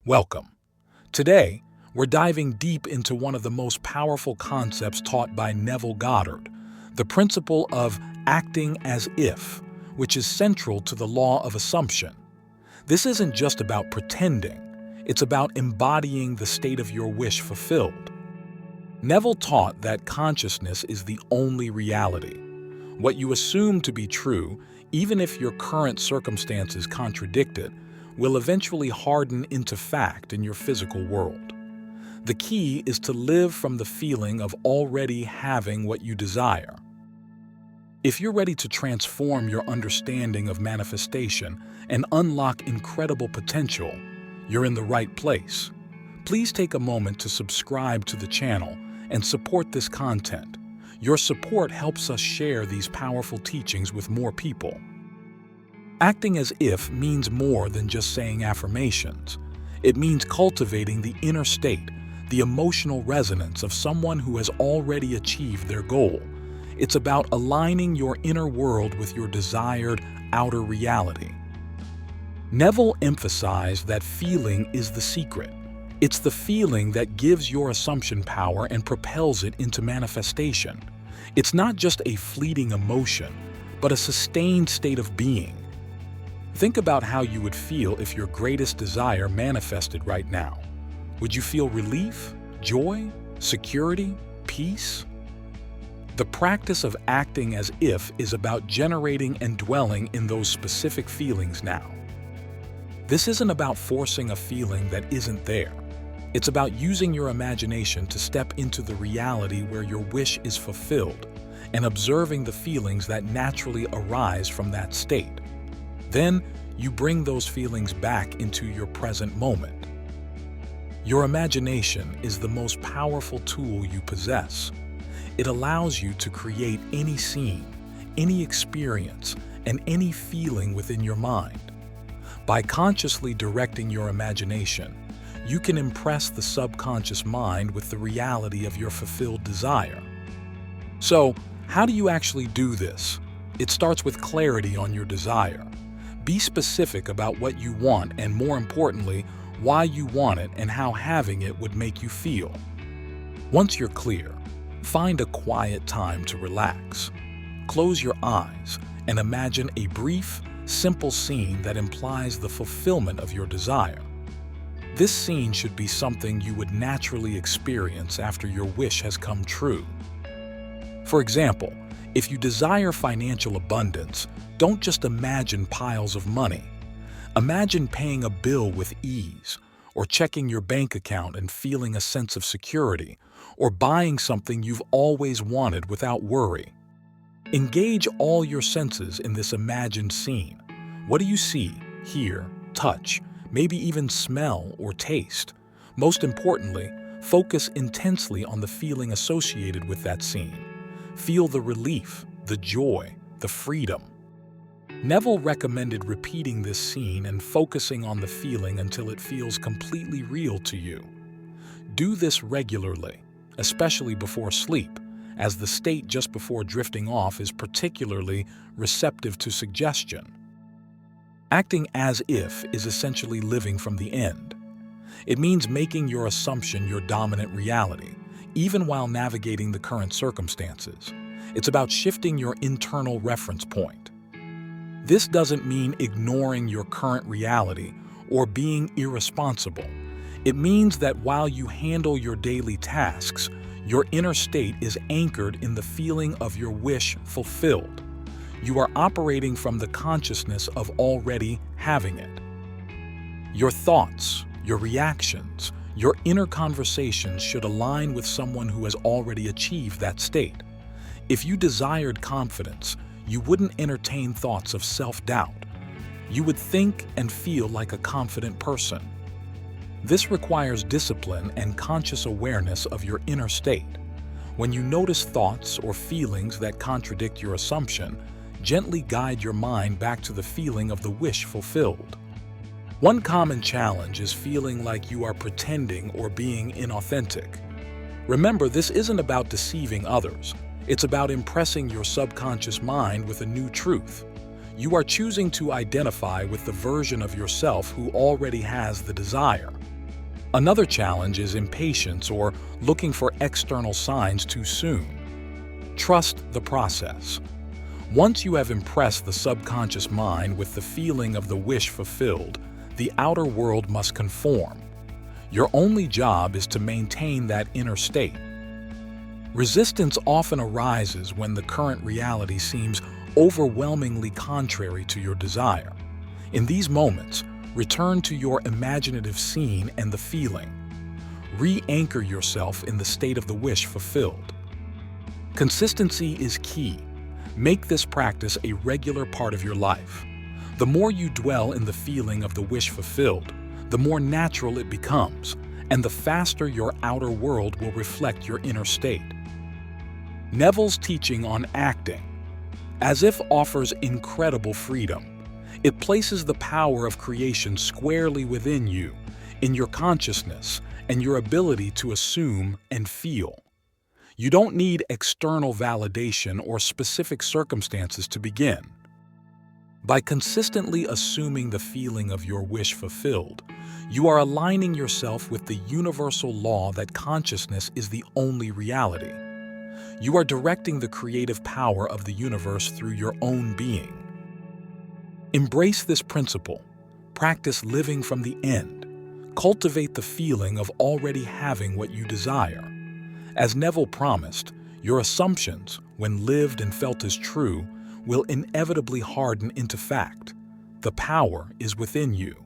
Welcome. Today, we're diving deep into one of the most powerful concepts taught by Neville Goddard, the principle of acting as if, which is central to the law of assumption. This isn't just about pretending, it's about embodying the state of your wish fulfilled. Neville taught that consciousness is the only reality. What you assume to be true, even if your current circumstances contradict it, will eventually harden into fact in your physical world. The key is to live from the feeling of already having what you desire. If you're ready to transform your understanding of manifestation and unlock incredible potential, you're in the right place. Please take a moment to subscribe to the channel and support this content. Your support helps us share these powerful teachings with more people. Acting as if means more than just saying affirmations. It means cultivating the inner state, the emotional resonance of someone who has already achieved their goal. It's about aligning your inner world with your desired outer reality. Neville emphasized that feeling is the secret. It's the feeling that gives your assumption power and propels it into manifestation. It's not just a fleeting emotion, but a sustained state of being. Think about how you would feel if your greatest desire manifested right now. Would you feel relief, joy, security, peace? The practice of acting as if is about generating and dwelling in those specific feelings now. This isn't about forcing a feeling that isn't there. It's about using your imagination to step into the reality where your wish is fulfilled and observing the feelings that naturally arise from that state. Then, you bring those feelings back into your present moment. Your imagination is the most powerful tool you possess. It allows you to create any scene, any experience, and any feeling within your mind. By consciously directing your imagination, you can impress the subconscious mind with the reality of your fulfilled desire. So, how do you actually do this? It starts with clarity on your desire. Be specific about what you want and, more importantly, why you want it and how having it would make you feel. Once you're clear, find a quiet time to relax. Close your eyes and imagine a brief, simple scene that implies the fulfillment of your desire. This scene should be something you would naturally experience after your wish has come true. For example, if you desire financial abundance, don't just imagine piles of money. Imagine paying a bill with ease, or checking your bank account and feeling a sense of security, or buying something you've always wanted without worry. Engage all your senses in this imagined scene. What do you see, hear, touch, maybe even smell or taste? Most importantly, focus intensely on the feeling associated with that scene. Feel the relief, the joy, the freedom. Neville recommended repeating this scene and focusing on the feeling until it feels completely real to you. Do this regularly, especially before sleep, as the state just before drifting off is particularly receptive to suggestion. Acting as if is essentially living from the end. It means making your assumption your dominant reality, even while navigating the current circumstances. It's about shifting your internal reference point. This doesn't mean ignoring your current reality or being irresponsible. It means that while you handle your daily tasks, your inner state is anchored in the feeling of your wish fulfilled. You are operating from the consciousness of already having it. Your thoughts, your reactions, your inner conversations should align with someone who has already achieved that state. If you desired confidence, you wouldn't entertain thoughts of self-doubt. You would think and feel like a confident person. This requires discipline and conscious awareness of your inner state. When you notice thoughts or feelings that contradict your assumption, gently guide your mind back to the feeling of the wish fulfilled. One common challenge is feeling like you are pretending or being inauthentic. Remember, this isn't about deceiving others. It's about impressing your subconscious mind with a new truth. You are choosing to identify with the version of yourself who already has the desire. Another challenge is impatience or looking for external signs too soon. Trust the process. Once you have impressed the subconscious mind with the feeling of the wish fulfilled, the outer world must conform. Your only job is to maintain that inner state. Resistance often arises when the current reality seems overwhelmingly contrary to your desire. In these moments, return to your imaginative scene and the feeling. Re-anchor yourself in the state of the wish fulfilled. Consistency is key. Make this practice a regular part of your life. The more you dwell in the feeling of the wish fulfilled, the more natural it becomes, and the faster your outer world will reflect your inner state. Neville's teaching on acting, as if, offers incredible freedom. It places the power of creation squarely within you, in your consciousness, and your ability to assume and feel. You don't need external validation or specific circumstances to begin. By consistently assuming the feeling of your wish fulfilled, you are aligning yourself with the universal law that consciousness is the only reality. You are directing the creative power of the universe through your own being. Embrace this principle. Practice living from the end. Cultivate the feeling of already having what you desire. As Neville promised, your assumptions, when lived and felt as true, will inevitably harden into fact. The power is within you.